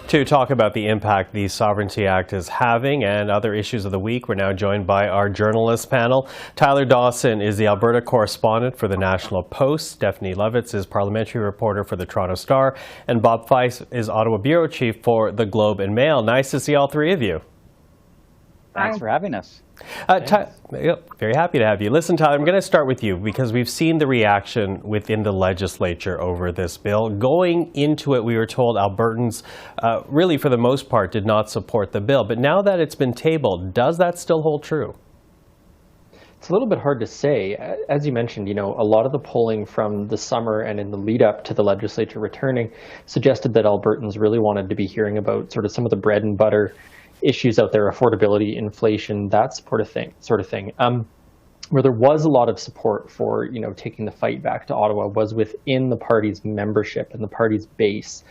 To talk about the impact the Sovereignty Act is having and other issues of the week, we're now joined by our journalist panel. Tyler Dawson is the Alberta correspondent for the National Post. Stephanie Levitz is parliamentary reporter for the Toronto Star. And Bob Fife is Ottawa bureau chief for the Globe and Mail. Nice to see all three of you. Thanks for having us. Very happy to have you. Listen, Tyler, I'm going to start with you because we've seen the reaction within the legislature over this bill. Going into it, we were told Albertans, really for the most part, did not support the bill. But now that it's been tabled, does that still hold true? It's a little bit hard to say. As you mentioned, a lot of the polling from the summer and in the lead up to the legislature returning suggested that Albertans really wanted to be hearing about sort of some of the bread and butter issues out there, affordability, inflation, that sort of thing. Where there was a lot of support for, taking the fight back to Ottawa was within the party's membership and the party's base,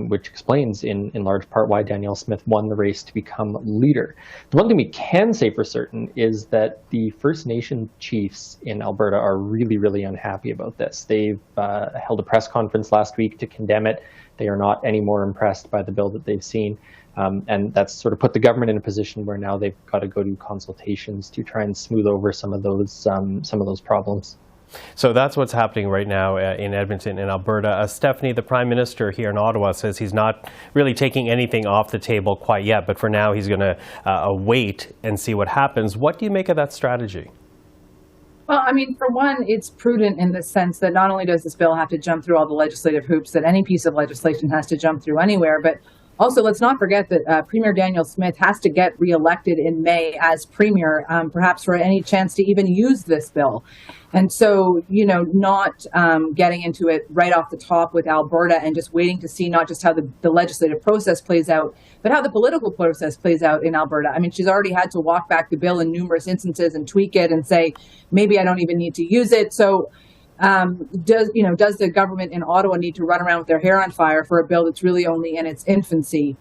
which explains in large part why Danielle Smith won the race to become leader. The one thing we can say for certain is that the First Nation chiefs in Alberta are really, really unhappy about this. They've held a press conference last week to condemn it. They are not any more impressed by the bill that they've seen. And that's sort of put the government in a position where now they've got to go to consultations to try and smooth over some of those problems. So that's what's happening right now in Edmonton, in Alberta. Stephanie, the Prime Minister here in Ottawa, says he's not really taking anything off the table quite yet, but for now he's going to wait and see what happens. What do you make of that strategy? Well, I mean, for one, it's prudent in the sense that not only does this bill have to jump through all the legislative hoops that any piece of legislation has to jump through anywhere, but also, let's not forget that Premier Danielle Smith has to get reelected in May as Premier, perhaps for any chance to even use this bill. And so, not getting into it right off the top with Alberta and just waiting to see not just how the legislative process plays out, but how the political process plays out in Alberta. I mean, she's already had to walk back the bill in numerous instances and tweak it and say, maybe I don't even need to use it. So does the government in Ottawa need to run around with their hair on fire for a bill that's really only in its infancy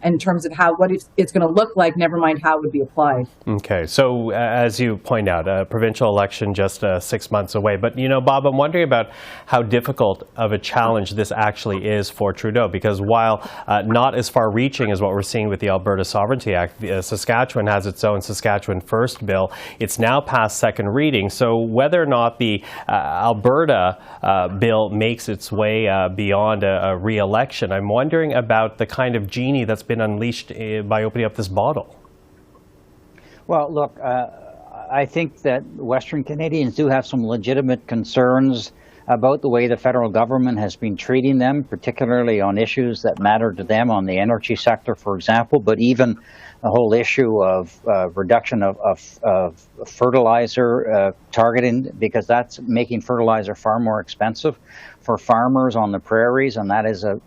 in terms of what it's going to look like, never mind how it would be applied? Okay, so as you point out, a provincial election just 6 months away. But, Bob, I'm wondering about how difficult of a challenge this actually is for Trudeau, because while not as far-reaching as what we're seeing with the Alberta Sovereignty Act, Saskatchewan has its own Saskatchewan First bill. It's now past second reading. So whether or not the Alberta bill makes its way beyond a re-election, I'm wondering about the kind of genie that's been unleashed by opening up this bottle. Well, look, I think that Western Canadians do have some legitimate concerns about the way the federal government has been treating them, particularly on issues that matter to them on the energy sector, for example, but even the whole issue of reduction of fertilizer targeting, because that's making fertilizer far more expensive for farmers on the prairies, and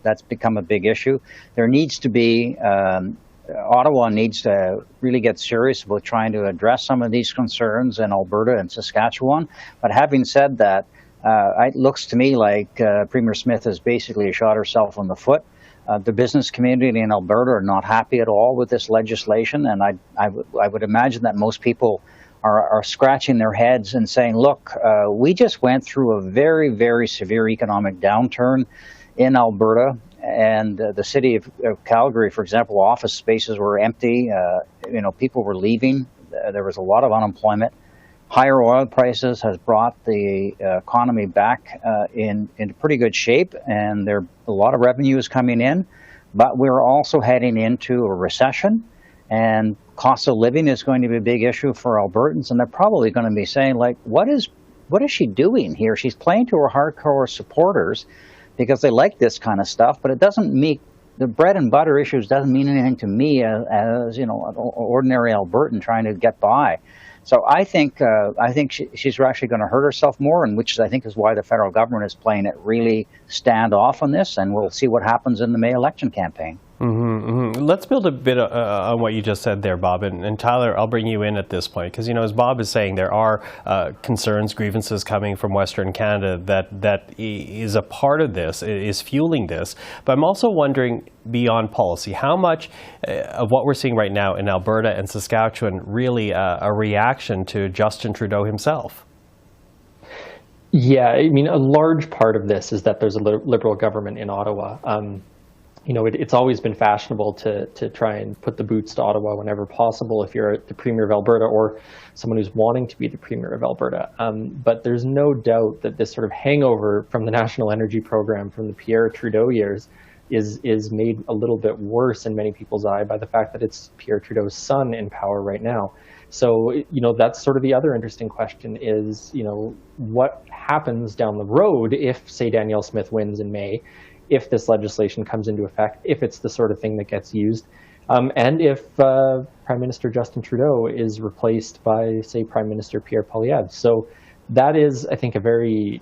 that's become a big issue. There needs to be Ottawa needs to really get serious about trying to address some of these concerns in Alberta and Saskatchewan. But having said that, it looks to me like Premier Smith has basically shot herself in the foot. The business community in Alberta are not happy at all with this legislation, and I would imagine that most people are scratching their heads and saying, look, we just went through a very, very severe economic downturn in Alberta, and the city of Calgary, for example, office spaces were empty. People were leaving. There was a lot of unemployment. Higher oil prices has brought the economy back into pretty good shape, and a lot of revenue is coming in. But we're also heading into a recession, and cost of living is going to be a big issue for Albertans, and they're probably going to be saying, like, what is she doing here? She's playing to her hardcore supporters because they like this kind of stuff, but it doesn't mean the bread and butter issues doesn't mean anything to me as an ordinary Albertan trying to get by. So I think she's actually going to hurt herself more, and which I think is why the federal government is playing it really standoff on this, and we'll see what happens in the May election campaign. Let's build a bit on what you just said there, Bob. And Tyler, I'll bring you in at this point, because, as Bob is saying, there are concerns, grievances coming from Western Canada that is a part of this, is fueling this. But I'm also wondering, beyond policy, how much of what we're seeing right now in Alberta and Saskatchewan really a reaction to Justin Trudeau himself? Yeah, I mean, a large part of this is that there's a Liberal government in Ottawa. it's always been fashionable to try and put the boots to Ottawa whenever possible if you're the Premier of Alberta or someone who's wanting to be the Premier of Alberta. But there's no doubt that this sort of hangover from the National Energy Program from the Pierre Trudeau years is made a little bit worse in many people's eye by the fact that it's Pierre Trudeau's son in power right now. So, that's sort of the other interesting question is, what happens down the road if, say, Danielle Smith wins in May, if this legislation comes into effect, if it's the sort of thing that gets used, and if Prime Minister Justin Trudeau is replaced by, say, Prime Minister Pierre Poilievre. So that is, I think, a very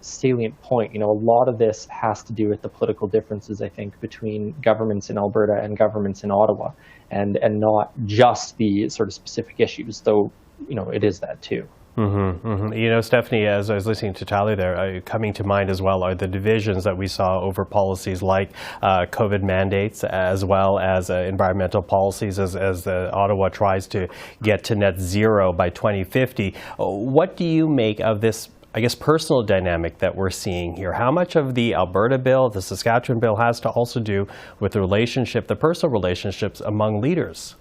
salient point. A lot of this has to do with the political differences, I think, between governments in Alberta and governments in Ottawa, and not just the sort of specific issues, though, it is that too. Mm-hmm, mm-hmm. Stephanie, as I was listening to Tyler there, coming to mind as well are the divisions that we saw over policies like COVID mandates, as well as environmental policies as Ottawa tries to get to net zero by 2050. What do you make of this, I guess, personal dynamic that we're seeing here? How much of the Alberta bill, the Saskatchewan bill, has to also do with the personal relationships among leaders?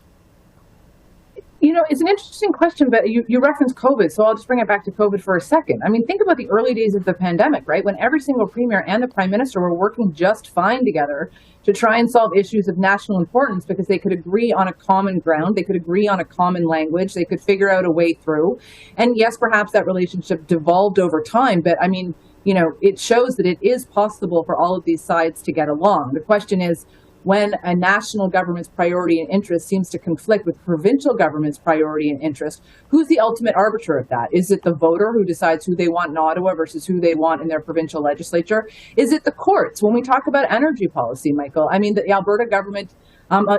It's an interesting question, but you referenced COVID, so I'll just bring it back to COVID for a second. I mean, think about the early days of the pandemic, right? When every single premier and the prime minister were working just fine together to try and solve issues of national importance because they could agree on a common ground, they could agree on a common language, they could figure out a way through. And yes, perhaps that relationship devolved over time, but I mean, it shows that it is possible for all of these sides to get along. The question is, when a national government's priority and interest seems to conflict with provincial government's priority and interest, who's the ultimate arbiter of that? Is it the voter who decides who they want in Ottawa versus who they want in their provincial legislature? Is it the courts? When we talk about energy policy, Michael, I mean, the Alberta government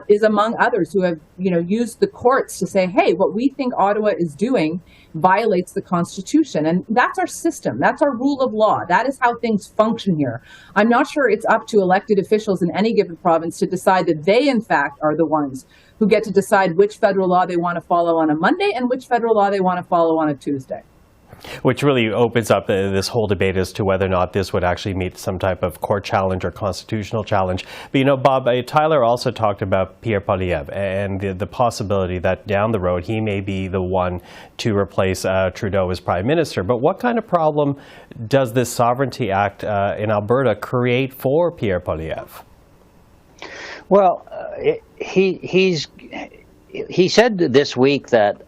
is among others who have, used the courts to say, hey, what we think Ottawa is doing violates the Constitution. And that's our system. That's our rule of law. That is how things function here. I'm not sure it's up to elected officials in any given province to decide that they, in fact, are the ones who get to decide which federal law they want to follow on a Monday and which federal law they want to follow on a Tuesday. Which really opens up this whole debate as to whether or not this would actually meet some type of court challenge or constitutional challenge. But Bob, Tyler also talked about Pierre Poilievre and the possibility that down the road he may be the one to replace Trudeau as Prime Minister. But what kind of problem does this Sovereignty Act in Alberta create for Pierre Poilievre? Well, he said this week that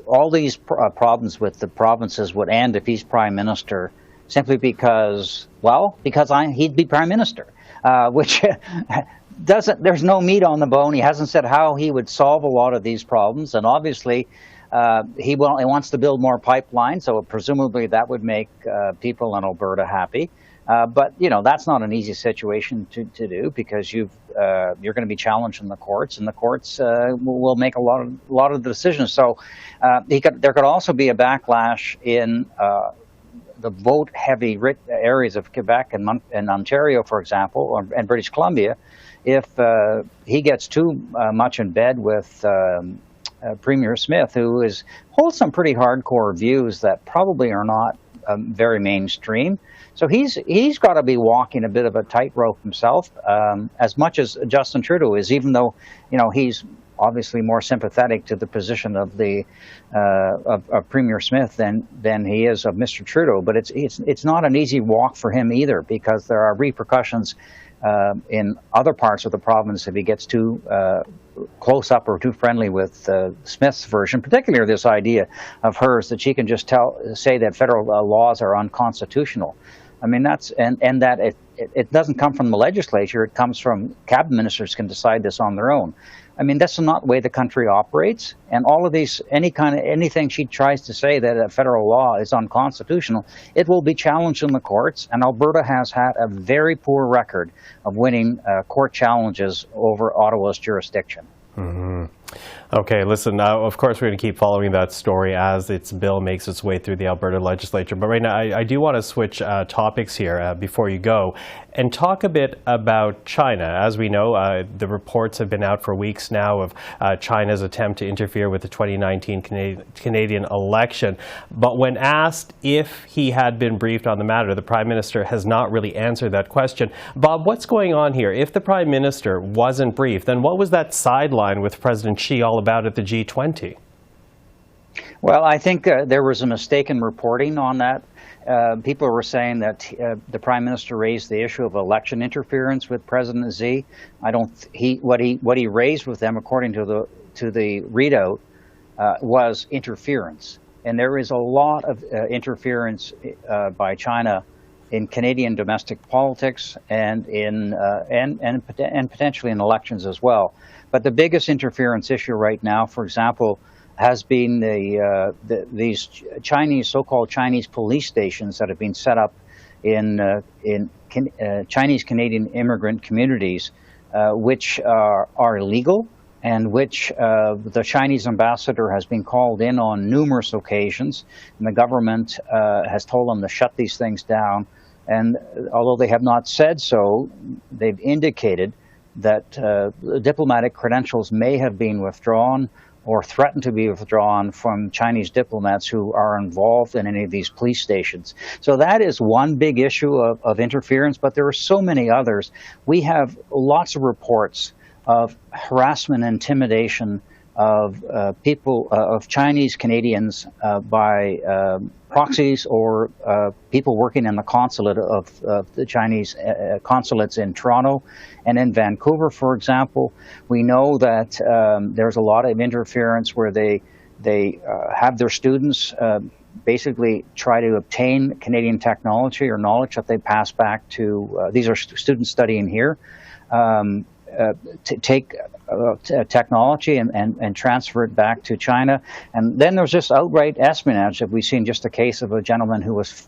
all these problems with the provinces would end if he's prime minister, simply because he'd be prime minister, which there's no meat on the bone. He hasn't said how he would solve a lot of these problems, and obviously he wants to build more pipelines, so presumably that would make people in Alberta happy. But that's not an easy situation to do, because you're going to be challenged in the courts, and the courts will make a lot of the decisions. So there could also be a backlash in the vote-heavy areas of Quebec and Ontario, for example, and British Columbia, if he gets too much in bed with Premier Smith, who holds some pretty hardcore views that probably are not very mainstream. So he's got to be walking a bit of a tightrope himself, as much as Justin Trudeau is, even though he's obviously more sympathetic to the position of of Premier Smith than he is of Mr. Trudeau. But it's not an easy walk for him either, because there are repercussions in other parts of the province if he gets too close up or too friendly with Smith's version, particularly this idea of hers that she can just say that federal laws are unconstitutional. I mean, and that it doesn't come from the legislature. It comes from cabinet ministers can decide this on their own. I mean, that's not the way the country operates. And all of these, anything she tries to say that a federal law is unconstitutional, it will be challenged in the courts. And Alberta has had a very poor record of winning court challenges over Ottawa's jurisdiction. Mm-hmm. Okay, listen, of course we're going to keep following that story as its bill makes its way through the Alberta legislature. But right now, I do want to switch topics here before you go and talk a bit about China. As we know, the reports have been out for weeks now of China's attempt to interfere with the 2019 Canadian election. But when asked if he had been briefed on the matter, the Prime Minister has not really answered that question. Bob, what's going on here? If the Prime Minister wasn't briefed, then what was that sideline with President Xi all about at the G20? Well, I think there was a mistake in reporting on that. People were saying that the Prime Minister raised the issue of election interference with President Xi. What he raised with them, according to the readout, was interference, and there is a lot of interference by China in Canadian domestic politics and potentially in elections as well. But the biggest interference issue right now, for example, has been these Chinese, so-called Chinese police stations that have been set up in Chinese Canadian immigrant communities, which are illegal, and which the Chinese ambassador has been called in on numerous occasions, and the government has told them to shut these things down. And although they have not said so, they've indicated that diplomatic credentials may have been withdrawn or threatened to be withdrawn from Chinese diplomats who are involved in any of these police stations. So that is one big issue of interference, but there are so many others. We have lots of reports of harassment and intimidation of people, of Chinese Canadians by proxies or people working in the consulate of the Chinese consulates in Toronto and in Vancouver, for example. We know that there's a lot of interference where they have their students basically try to obtain Canadian technology or knowledge that they pass back to, these are students studying here, to take technology and transfer it back to China. And then there's just outright espionage. We've seen just a case of a gentleman who was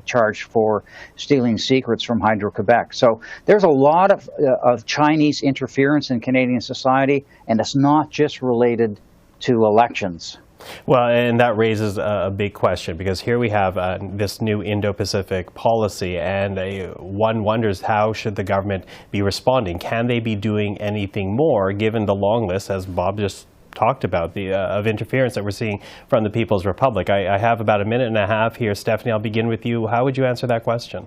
charged for stealing secrets from Hydro-Quebec. So there's a lot of Chinese interference in Canadian society, and it's not just related to elections. Well, and that raises a big question, because here we have this new Indo-Pacific policy, and one wonders, how should the government be responding? Can they be doing anything more, given the long list, as Bob just talked about, of interference that we're seeing from the People's Republic? I have about a minute and a half here. Stephanie, I'll begin with you. How would you answer that question?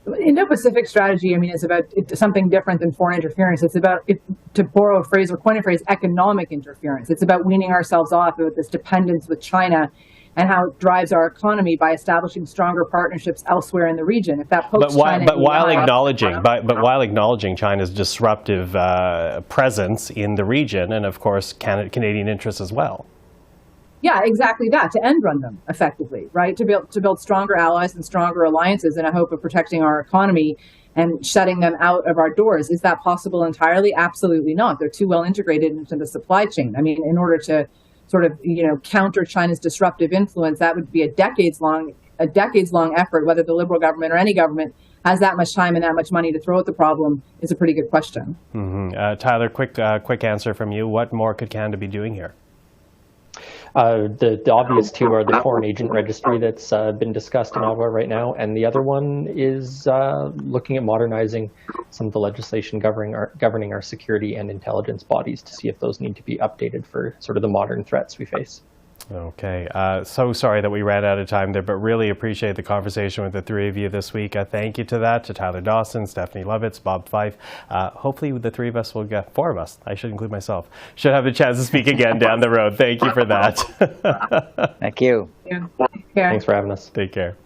Indo-Pacific strategy, I mean, is about something different than foreign interference. It's about, to borrow a phrase or coin a phrase, economic interference. It's about weaning ourselves off of this dependence with China and how it drives our economy by establishing stronger partnerships elsewhere in the region. If that pokes China, while acknowledging China's disruptive presence in the region, and of course Canadian interests as well. Yeah, exactly that, to end run them effectively, right? To build stronger allies and stronger alliances in a hope of protecting our economy and shutting them out of our doors. Is that possible entirely? Absolutely not. They're too well integrated into the supply chain. I mean, in order to sort of, counter China's disruptive influence, that would be a decades long effort. Whether the Liberal government or any government has that much time and that much money to throw at the problem is a pretty good question. Mm-hmm. Tyler, quick answer from you. What more could Canada be doing here? The obvious two are the foreign agent registry that's been discussed in Ottawa right now, and the other one is looking at modernizing some of the legislation governing our security and intelligence bodies to see if those need to be updated for sort of the modern threats we face. Okay. So sorry that we ran out of time there, but really appreciate the conversation with the three of you this week. Thank you to Tyler Dawson, Stephanie Levitz, Bob Fife. Hopefully the three of us will get, four of us, I should include myself, should have a chance to speak again down the road. Thank you for that. Thank you. Yeah. Thanks for having us. Take care.